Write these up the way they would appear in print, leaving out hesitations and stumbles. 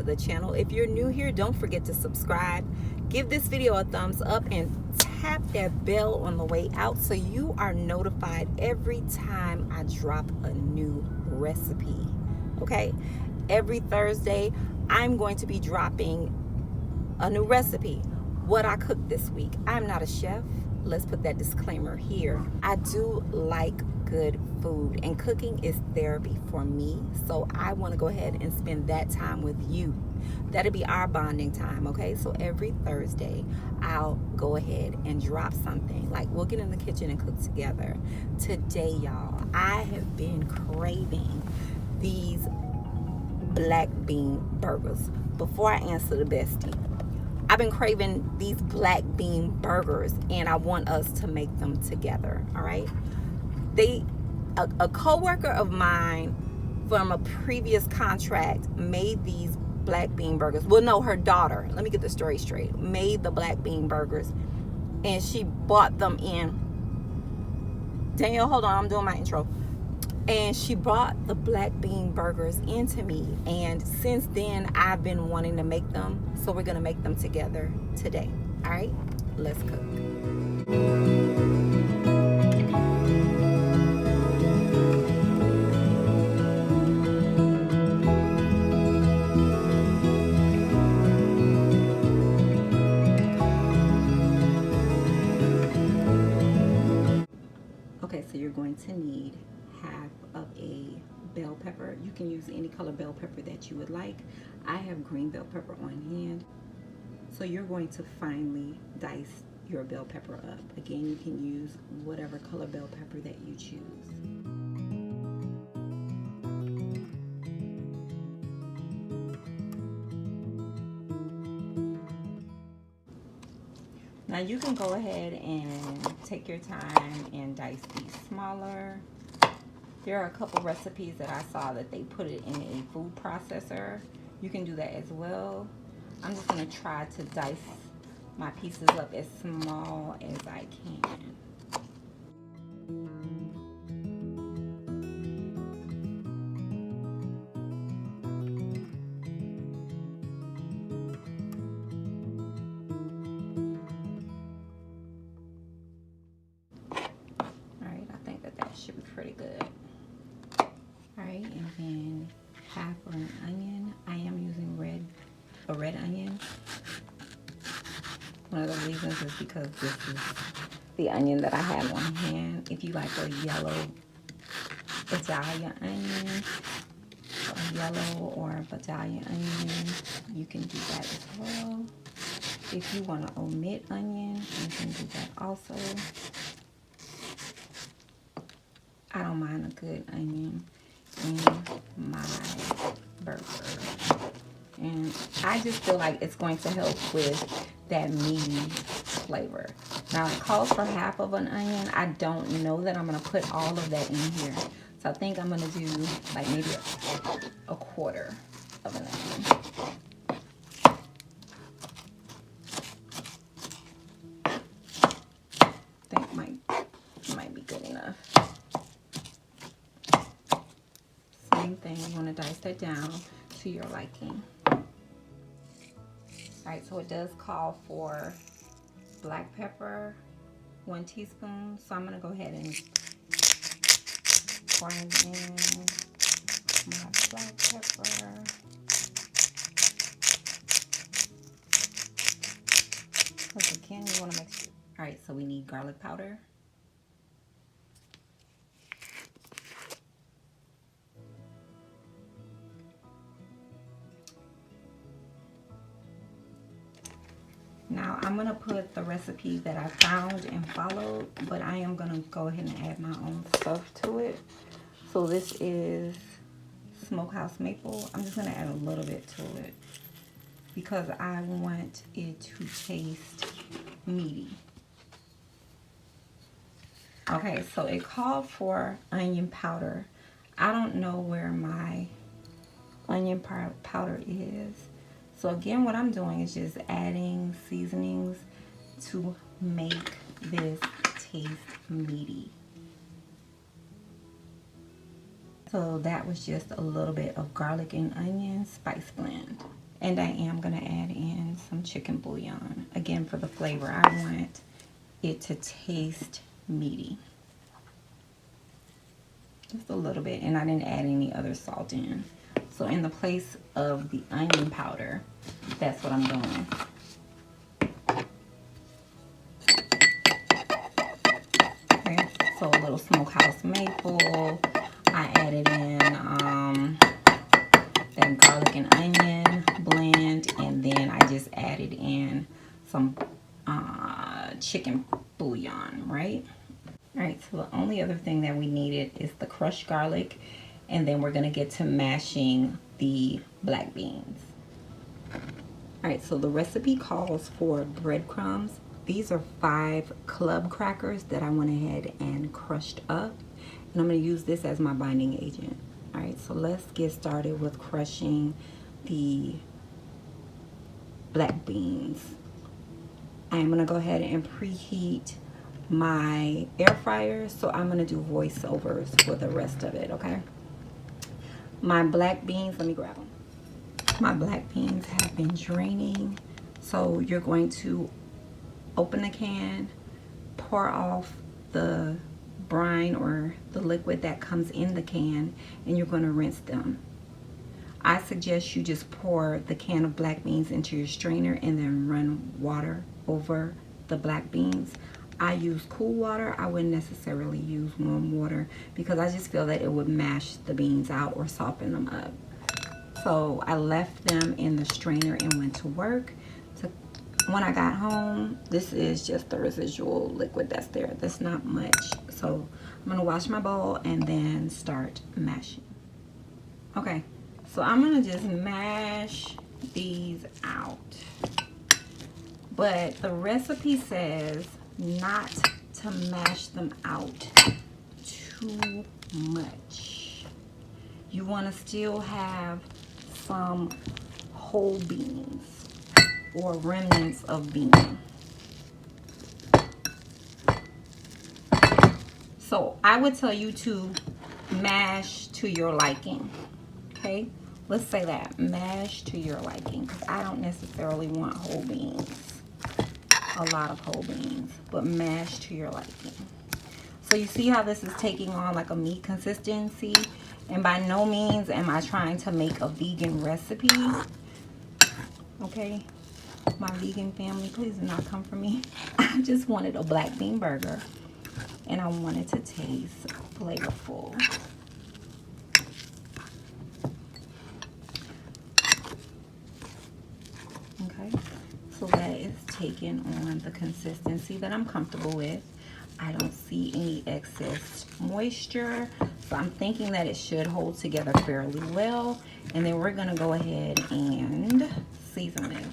the channel. If you're new here, don't forget to subscribe. Give this video a thumbs up and tap that bell on the way out so you are notified every time I drop a new recipe. Okay? Every Thursday, I'm going to be dropping a new recipe. What I cooked this week. I'm not a chef. Let's put that disclaimer here. I do like good food, and cooking is therapy for me, so I want to go ahead and spend that time with you. That'll be our bonding time, okay? So every Thursday I'll go ahead and drop something, like we'll get in the kitchen and cook together. Today, y'all, I have been craving these black bean burgers. Before I answer the bestie, I've been craving these black bean burgers, and I want us to make them together. All right. A co-worker of mine from a previous contract made these black bean burgers. Well, no, her daughter, let me get the story straight, made the black bean burgers, and she bought them in. Danielle, hold on, I'm doing my intro. And she brought the black bean burgers into me, and since then I've been wanting to make them, so we're gonna make them together today. All right, let's cook. Okay, so you're going to need half of a bell pepper. You can use any color bell pepper that you would like. I have green bell pepper on hand. So you're going to finely dice your bell pepper up. Again, you can use whatever color bell pepper that you choose. Now you can go ahead and take your time and dice these smaller. There are a couple recipes that I saw that they put it in a food processor. You can do that as well. I'm just gonna try to dice my pieces up as small as I can. Alright, I think that should be pretty good. Alright, and then half of an onion. I am using a red onion. One of the reasons is because this is the onion that I have on hand. If you like a yellow Italian onion, or a yellow or Italian onion, you can do that as well. If you want to omit onion, you can do that also. I don't mind a good onion in my burger. And I just feel like it's going to help with that meaty flavor. Now it calls for half of an onion. I don't know that I'm going to put all of that in here. So I think I'm going to do like maybe a quarter of an onion. I think might be good enough. Same thing, you want to dice that down to your liking. Alright, so it does call for black pepper, 1 teaspoon. So I'm going to go ahead and grind in my black pepper. Because again, you want to make sure. Alright, so we need garlic powder. Now I'm going to put the recipe that I found and followed, but I am going to go ahead and add my own stuff to it. So this is smokehouse maple. I'm just going to add a little bit to it because I want it to taste meaty. Okay, so it called for onion powder. I don't know where my onion powder is. So again, what I'm doing is just adding seasonings to make this taste meaty. So that was just a little bit of garlic and onion spice blend. And I am going to add in some chicken bouillon. Again, for the flavor, I want it to taste meaty. Just a little bit. And I didn't add any other salt in. So in the place of the onion powder, that's what I'm doing. Okay, so a little smokehouse maple. I added in that garlic and onion blend, and then I just added in some chicken bouillon, right? All right, so the only other thing that we needed is the crushed garlic, and then we're gonna get to mashing the black beans. All right, so the recipe calls for breadcrumbs. These are 5 club crackers that I went ahead and crushed up, and I'm gonna use this as my binding agent. All right, so let's get started with crushing the black beans. I am gonna go ahead and preheat my air fryer, so I'm gonna do voiceovers for the rest of it, okay? My black beans, let me grab them. My black beans have been draining, so you're going to open the can, pour off the brine or the liquid that comes in the can, and you're going to rinse them. I suggest you just pour the can of black beans into your strainer and then run water over the black beans. I use cool water. I wouldn't necessarily use warm water because I just feel that it would mash the beans out or soften them up. So I left them in the strainer and went to work. So when I got home, this is just the residual liquid that's there. That's not much. So I'm gonna wash my bowl and then start mashing. Okay, so I'm gonna just mash these out. But the recipe says not to mash them out too much. You want to still have some whole beans or remnants of beans. So I would tell you to mash to your liking. Okay, let's say that, mash to your liking, because I don't necessarily want whole beans, a lot of whole beans, but mash to your liking. So you see how this is taking on like a meat consistency, and by no means am I trying to make a vegan recipe. Okay, my vegan family, please do not come for me. I just wanted a black bean burger, and I wanted to taste flavorful. Okay, so that is taking on the consistency that I'm comfortable with. I don't see any excess moisture, so I'm thinking that it should hold together fairly well. And then we're gonna go ahead and season this.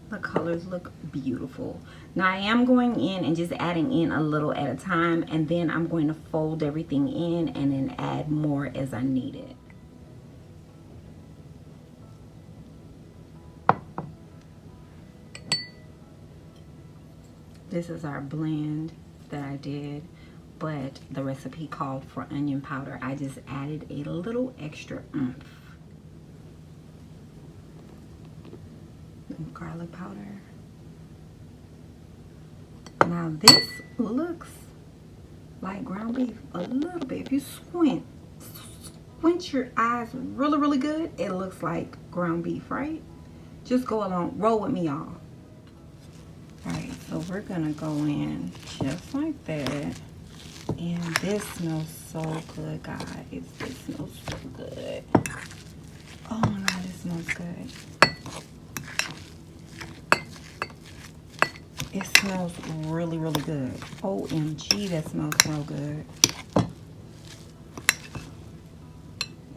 The colors look beautiful. Now I am going in and just adding in a little at a time, and then I'm going to fold everything in and then add more as I need it. This is our blend that I did, but the recipe called for onion powder. I just added a little extra oomph. Garlic powder. Now this looks like ground beef a little bit. If you squint your eyes really good, it looks like ground beef, right? Just go along, roll with me, y'all. All right, so we're gonna go in just like that. And this smells so good, guys. It smells so good. Oh my God, it smells good. It smells really good. OMG, that smells so good.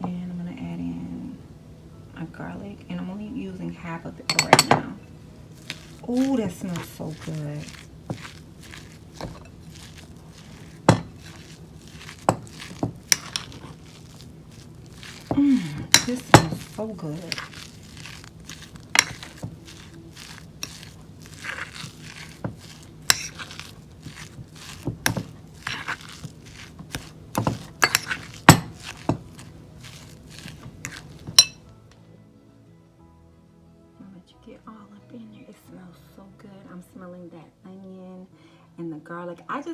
And I'm gonna add in my garlic, and I'm only using half of it right now. Oh, that smells so good. This smells so good.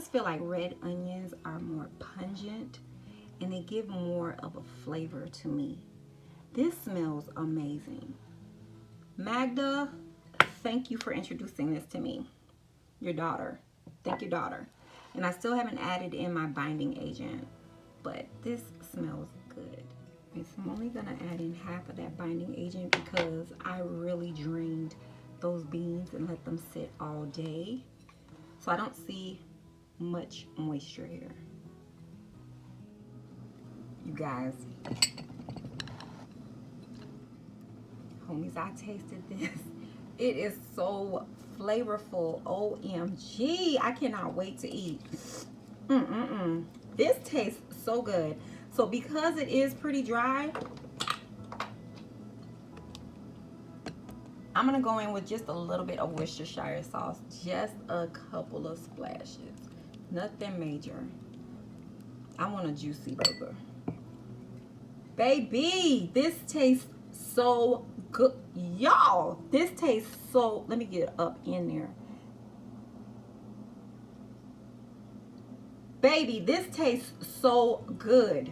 just feel like red onions are more pungent and they give more of a flavor to me. This smells amazing. Magda, thank you for introducing this to me. Your daughter. Thank you, daughter. And I still haven't added in my binding agent, but this smells good. Okay, so I'm only gonna add in half of that binding agent because I really drained those beans and let them sit all day. So I don't see much moisture here. You guys, homies, I tasted this. It is so flavorful. OMG, I cannot wait to eat. This tastes so good. So because it is pretty dry, I'm gonna go in with just a little bit of Worcestershire sauce, just a couple of splashes, nothing major. I want a juicy burger. Baby, this tastes so good. Y'all, this tastes so, let me get up in there. Baby, this tastes so good.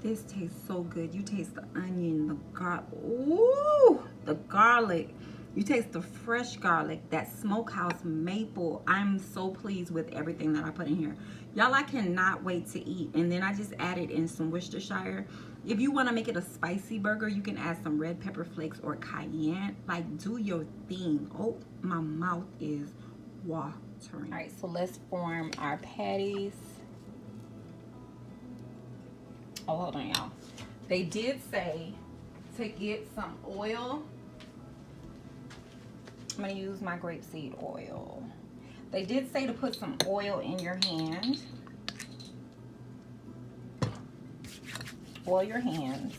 This tastes so good. You taste the onion, the garlic. Ooh, the garlic. You taste the fresh garlic, that smokehouse maple. I'm so pleased with everything that I put in here. Y'all, I cannot wait to eat. And then I just added in some Worcestershire. If you want to make it a spicy burger, you can add some red pepper flakes or cayenne. Like, do your thing. Oh, my mouth is watering. All right, so let's form our patties. Oh, hold on, y'all. They did say to get some oil. I'm gonna use my grapeseed oil. They did say to put some oil in your hand. Oil your hands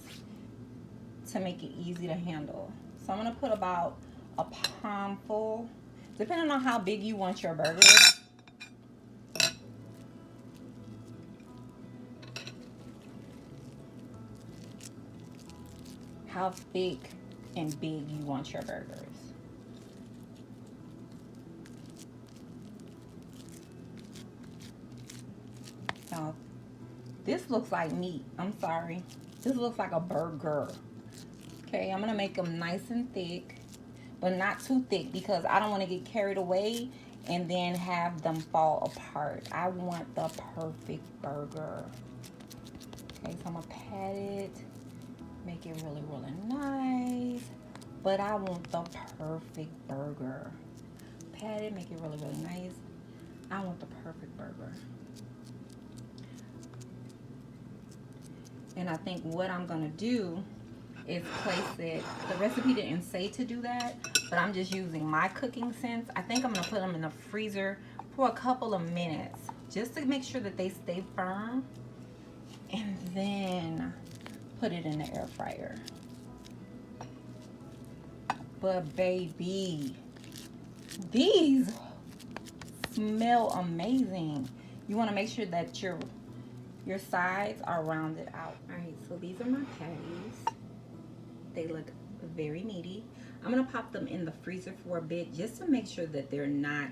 to make it easy to handle. So I'm gonna put about a palm full, depending on how big you want your burger. How thick and big you want your burgers. Now, this looks like meat. I'm sorry. This looks like a burger. Okay, I'm gonna make them nice and thick, but not too thick because I don't want to get carried away and then have them fall apart. I want the perfect burger. Okay, so I'm gonna pat it, make it really, really nice, but I want the perfect burger. Pat it, make it really, really nice. I want the perfect burger. And I think what I'm gonna do is place it, the recipe didn't say to do that, but I'm just using my cooking sense. I think I'm gonna put them in the freezer for a couple of minutes, just to make sure that they stay firm, and then put it in the air fryer. But baby, these smell amazing. You wanna make sure that your sides are rounded out. All right, so these are my patties. They look very meaty. I'm gonna pop them in the freezer for a bit just to make sure that they're not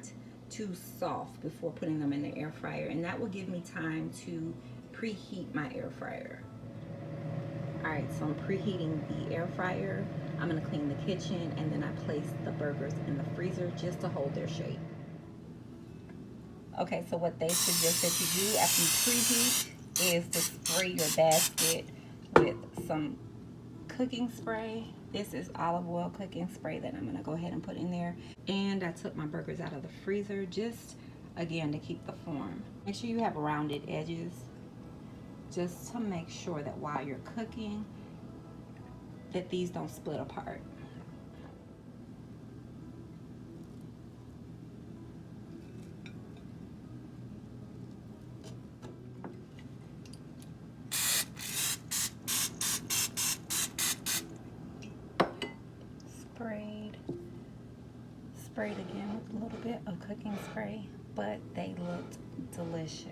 too soft before putting them in the air fryer, and that will give me time to preheat my air fryer. All right, so I'm preheating the air fryer. I'm gonna clean the kitchen, and then I place the burgers in the freezer just to hold their shape. Okay, so what they suggest that you do after you preheat is to spray your basket with some cooking spray. This is olive oil cooking spray that I'm gonna go ahead and put in there. And I took my burgers out of the freezer just, again, to keep the form. Make sure you have rounded edges, just to make sure that while you're cooking, that these don't split apart. Sprayed again with a little bit of cooking spray, but they looked delicious.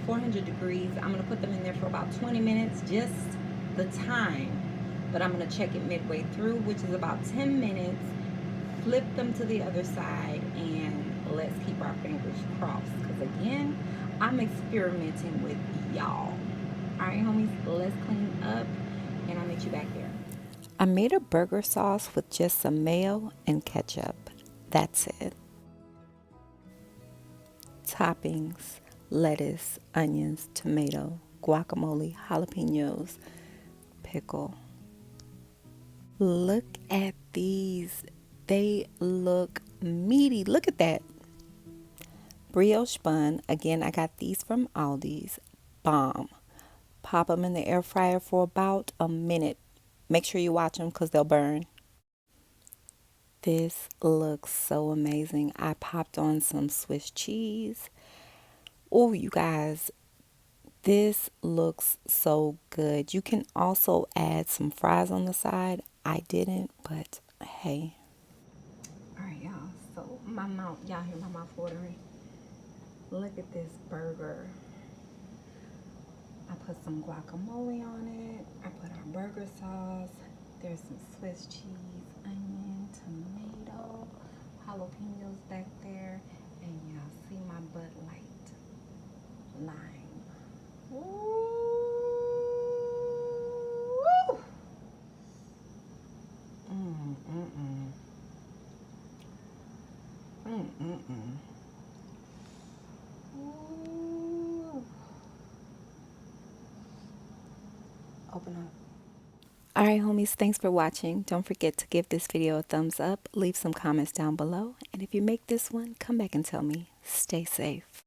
400 degrees. I'm gonna put them in there for about 20 minutes, just the time, but I'm gonna check it midway through, which is about 10 minutes. Flip them to the other side and let's keep our fingers crossed. Because again, I'm experimenting with y'all. All right, homies, let's clean up and I'll meet you back there. I made a burger sauce with just some mayo and ketchup. That's it. Toppings: lettuce, onions, tomato, guacamole, jalapenos, pickle. Look at these. They look meaty. Look at that. Brioche bun. Again, I got these from Aldi's. Bomb. Pop them in the air fryer for about a minute. Make sure you watch them because they'll burn. This looks so amazing. I popped on some Swiss cheese. Oh, you guys, this looks so good. You can also add some fries on the side. I didn't, but hey. All right, y'all. So my mouth, y'all hear my mouth watering? Look at this burger. I put some guacamole on it. I put our burger sauce. There's some Swiss cheese, onion, tomato, jalapenos back there. And y'all see my Bud Light lime. Ooh. Ooh. Open up. Alright homies, thanks for watching. Don't forget to give this video a thumbs up, leave some comments down below, and if you make this one, come back and tell me. Stay safe.